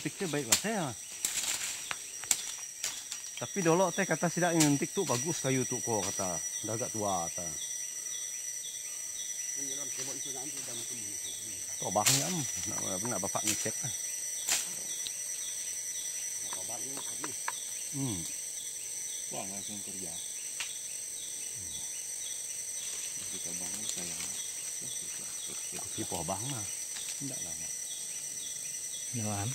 nyuntiknya baiklah saya. Tapi dulu teh kata sidak nyuntik tuh bagus kayu tuh kok kata. Udah agak tua kata. Tobaknya nak bapak ngecek lah. Wah langsung kerja. Di Tebang sayang. Di Tebang mah tidak lama. Nuan.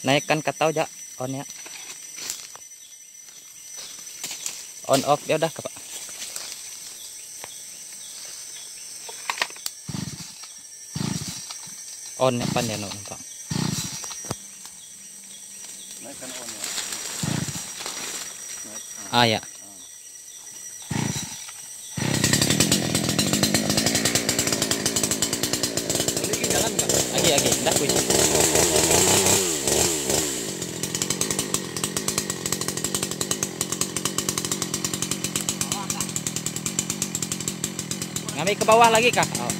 Naikkan katau aja on ya. On off ya udah Pak. On ya pan ya Pak. Naikkan on ya. Ah ya. Lagi jalan enggak? Lagi dah kuy. Ngambil ke bawah lagi kah? Oh.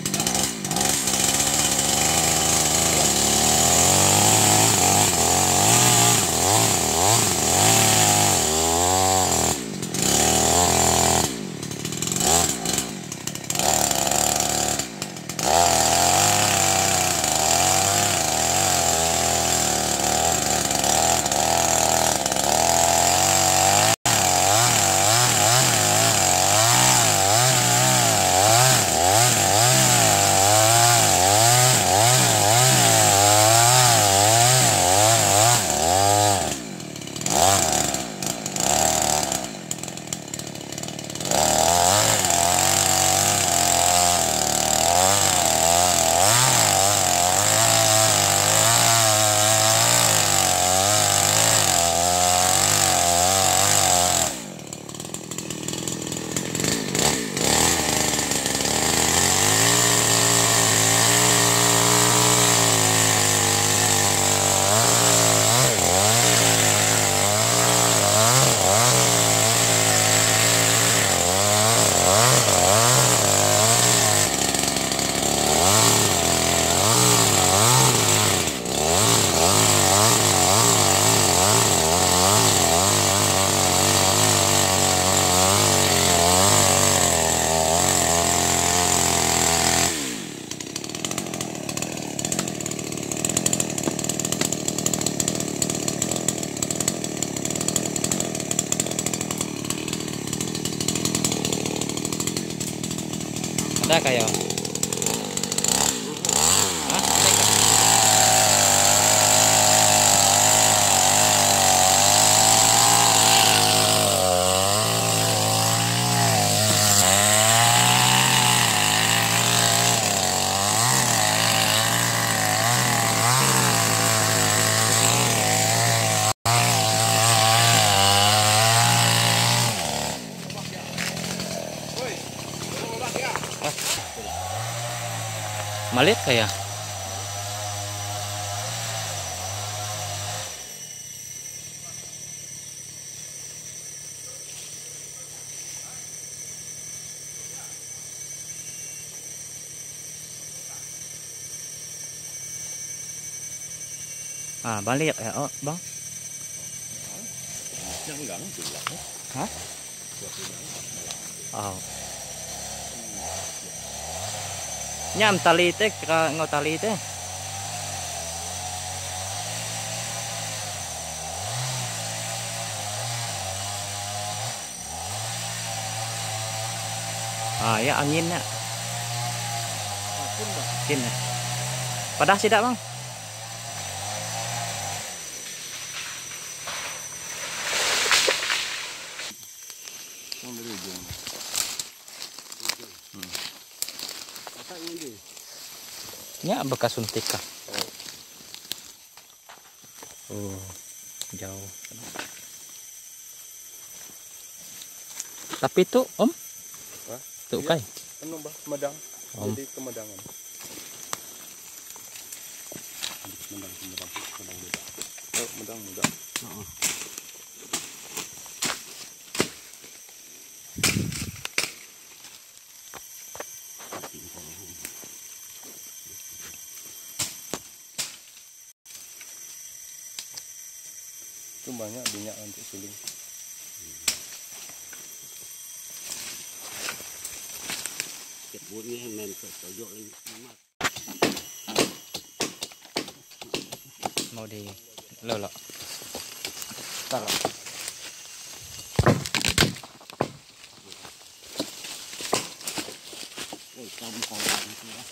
Ada kayak. Hah? Malit kayak. Ah, balik ya, oh, Bang. Hah? Oh. Nyam tali teh ngau tali teh. Ah ya anginnya. Kin. Padah sih dak, Bang? Ya bekas suntik kah? Oh, jauh. Tapi itu Om? Tuh kai. Anu bah medang. Om. Jadi kemedangan. Medang beda. Oh, medang. Heeh. banyak minyak untuk suling. Bunyi men tojok lagi. Mau di lo. Taruh. Ôi trong còn lại nữa.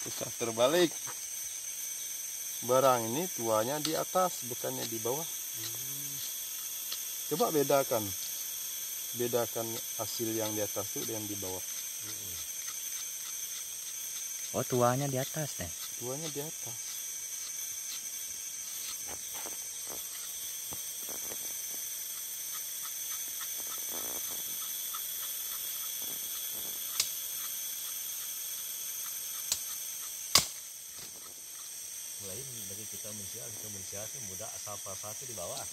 Bisa terbalik. Barang ini tuanya di atas, bukannya di bawah. Coba bedakan. Bedakan hasil yang di atas itu dengan di bawah. Oh, tuanya di atas deh. Tuanya di atas. Mulai dari kita mensial mudah asal satu di bawah.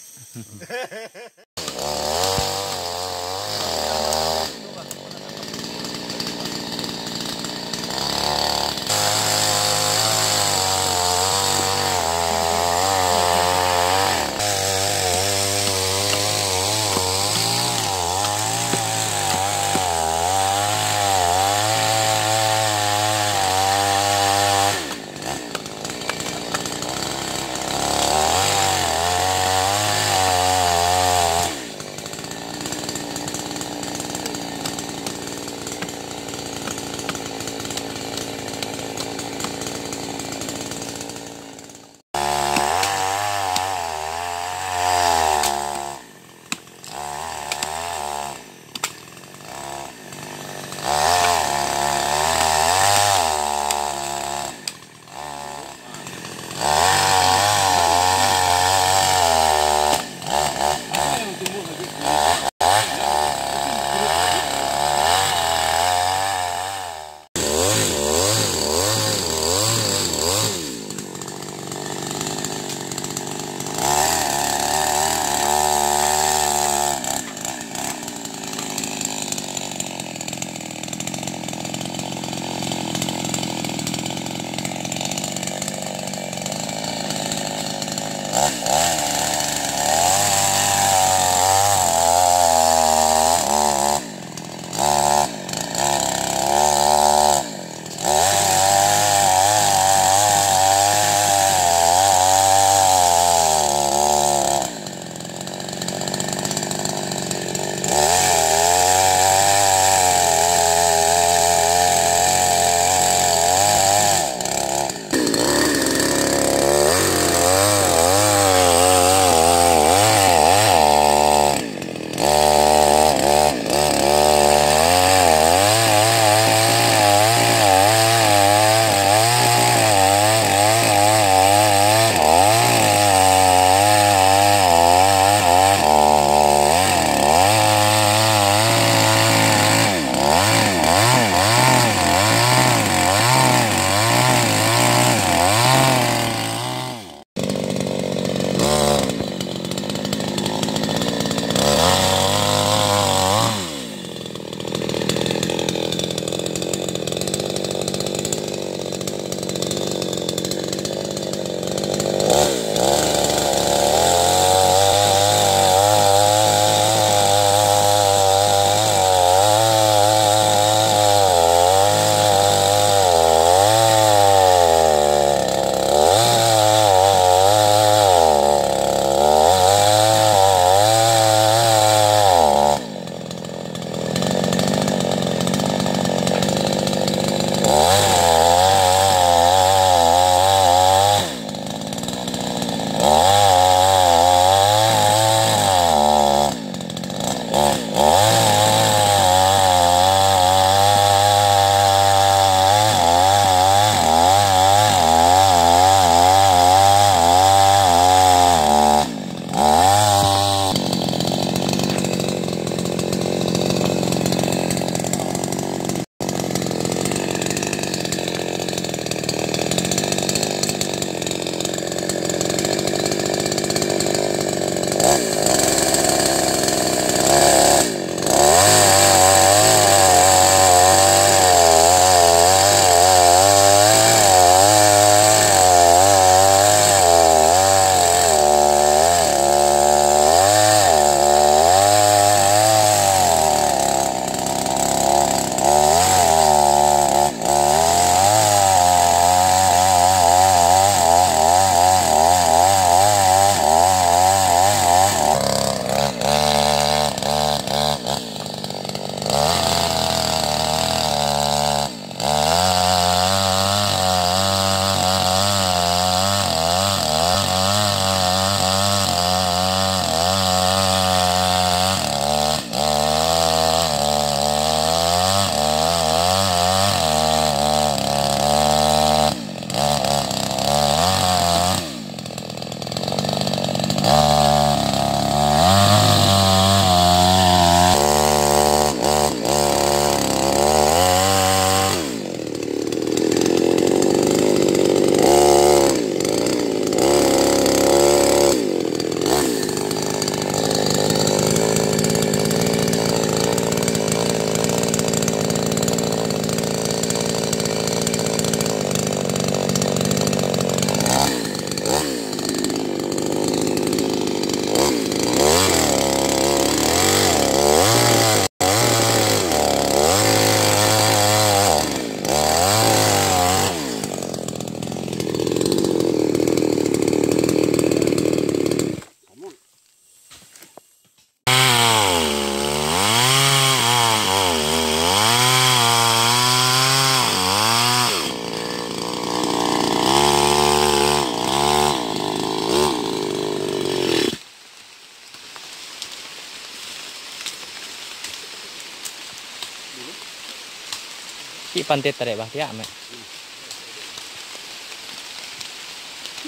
Si pantai tarik bah dia ame.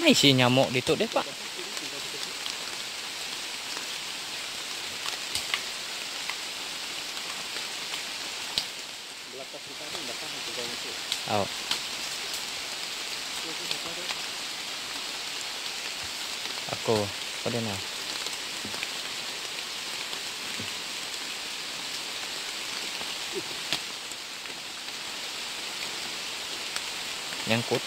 Nah isi nyamuk itu deh pak. Oh. Aku, apa dia nah? Nyangkut.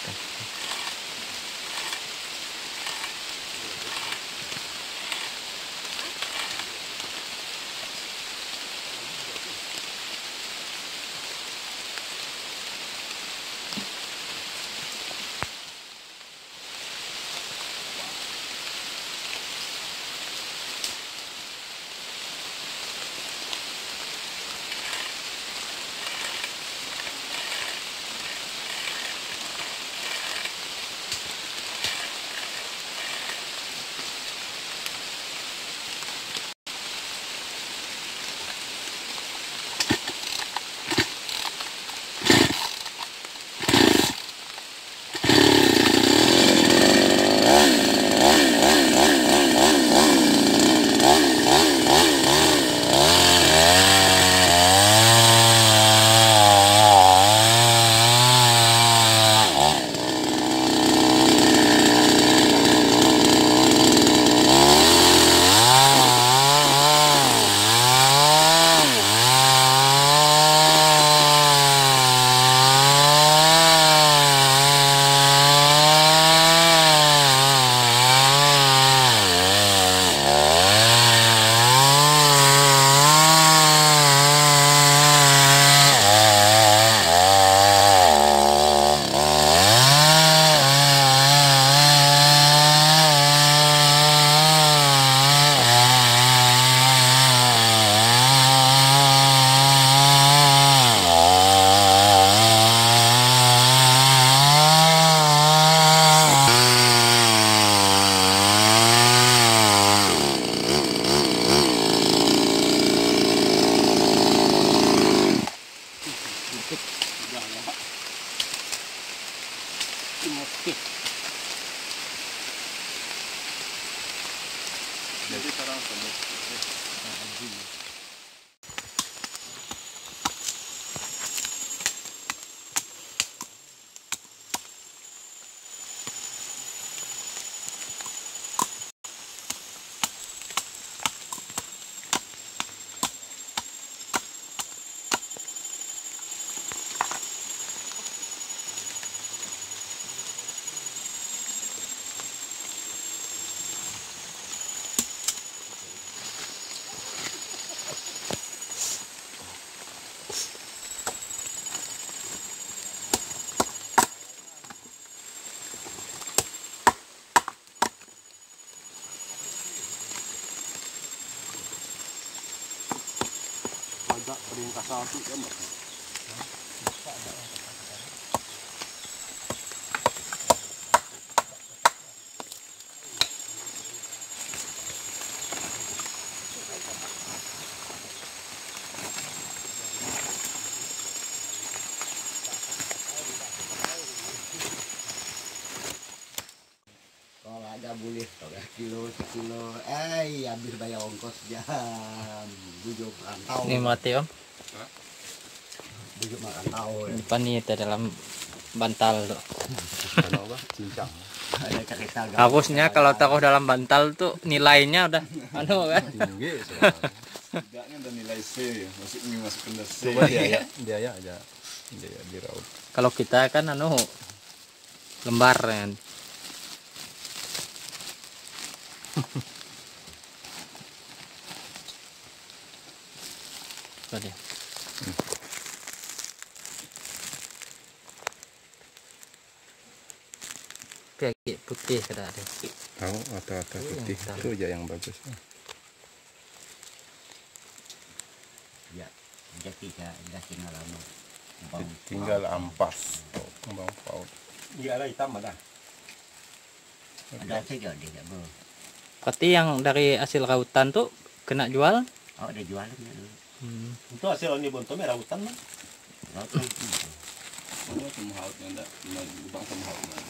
Jadi sekarang semua. Ada perintah satu kan, Mas? Kalau ada boleh 3 kilo, 1 kilo, habis bayar ongkos jam. Bujuk merantau. Ini mati om. Bujuk merantau. Depan ini ada dalam bantal tuh. Apa? Cincang. Ada kereta. Harusnya kalau taruh dalam bantal tuh nilainya udah anu kan. Tinggi soalnya. Tidaknya ada nilai C, masuk ini masuk ke C. Coba dia ya aja. Dia diraup. Kalau kita kan anu lembar kan. Tuh dia. Kayak putih kada ada. Tahu atau putih itu aja yang bagus. Ya, jadi lama. Tinggal ampas. Bang paut. Iya ada hitam ada. Ada saja dia, Bu. Berarti yang dari hasil rautan tuh kena jual? Oh, ada jualannya dulu. Hmm. Itu hasil ini bonto merah hutan mah. Laut Semua semua haut yang tak, bang semua haut mana.